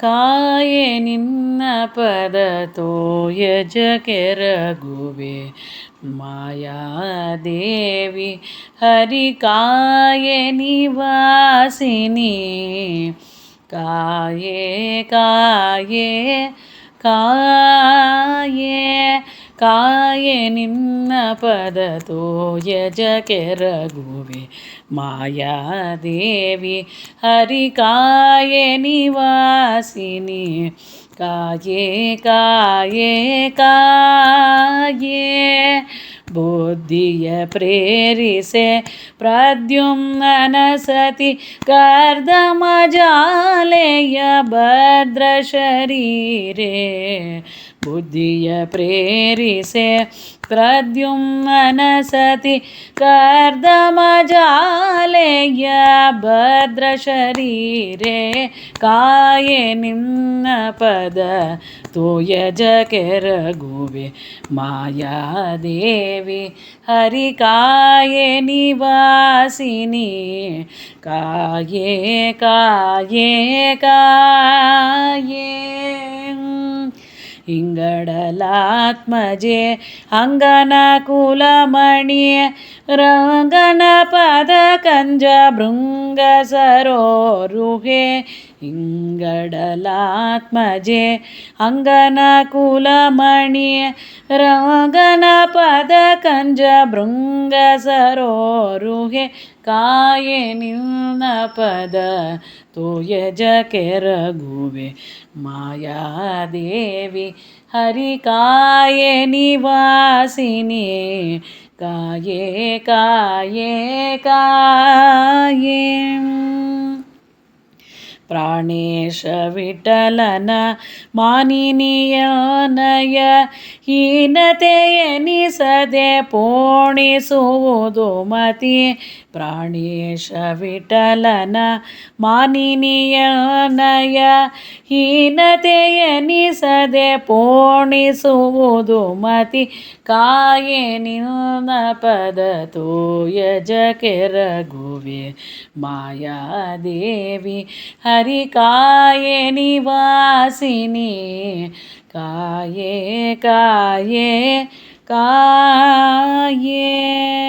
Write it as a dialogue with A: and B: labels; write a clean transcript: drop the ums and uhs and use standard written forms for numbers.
A: ಕಾಯೆ ನಿನ್ನ ಪದ ತೋಯಜ ಕೆರಗುವೆ ಮಾಯಾದೇವಿ ಹರಿ ಕಾಯೆ ನಿವಾಸಿನಿ ಕಾಯೆ ಕಾಯೆ ಕಾಯೆ ಕಾಯೆ ನಿನ್ನ ಪದ ತೋಯಜ ಕೆರಗುವೆ ಮಾಯಾದೇವಿ ಹರಿ ಕಾಯೆ ನಿವಾಸಿನಿ ಕಾಯೆ ಕಾಯೆ ಕಾಯೆ ಬುದ್ಧಿಯ ಪ್ರೇರಿಸೆ ಪ್ರದ್ಯುಮ್ನ ಸತಿ ಕರ್ದಮ ಜಾಲೆಯ ಭದ್ರ ಶರೀರೆ ಬುದ್ಧಿಯ ಪ್ರೇರಿಸೆ ಪ್ರದ್ಯುಮ್ನ ಸತಿ ಕರ್ದಮ ಜಾಲೆಯ ಭದ್ರ ಶರೀರೆ ಕಾಯೆ ನಿನ್ನ ಪದ ತೋಯಜ ಕೆರಗುವೆ ಮಾಯಾದೇವಿ ಹರಿ ಕಾಯೆ ನಿವಾಸಿನಿ ಕಾಯೆ ಕಾಯೆ ಕಾಯೆ ಇಂಗಡಲಾತ್ಮಜೆ ಅಂಗನ ಕುಲಮಣಿ ರಂಗನ ಪದ ಕಂಜ ಭೃಂಗ ಸರೋರುಹೆ ಇಂಗಡಲಾತ್ಮಜೆ ಅಂಗನ ಕುಲಮಣಿ ರಂಗನ ಪದ ಕಂಜ ಭೃಂಗ ಸರೋರುಹೆ ಕಾಯೆ ನಿನ್ನ ಪದ ತೋಯಜ ಕೆರಗುವೆ ಮಾಯಾದೇವಿ ಹರಿ ಕಾಯೆ ನಿವಾಸಿನಿ ಕಾಯೆ ಕಾಯೆ ಕಾಯೆ ಪ್ರಾಣೇಶ ವಿಠಲನ ಮಾನಿನಿಯನಯ ಹೀನತೆಯೆನಿಸದೆ ಪೋಣಿಸುವುದು ಮತಿ ಪ್ರಾಣೇಶ ವಿಠಲನ ಮಾನಿನಿಯನಯ ಹೀನತೆಯೆನಿಸದೆ ಪೋಣಿಸುವುದು ಮತಿ ಕಾಯೆ ನಿನ್ನ ಪದ ತೋಯಜ ಕೆರಗುವೆ ಮಾಯಾದೇವಿ ಹರಿ ಕಾಯೆ ನಿವಾಸಿನಿ ಕಾಯೆ ಕಾಯೆ ಕಾಯೆ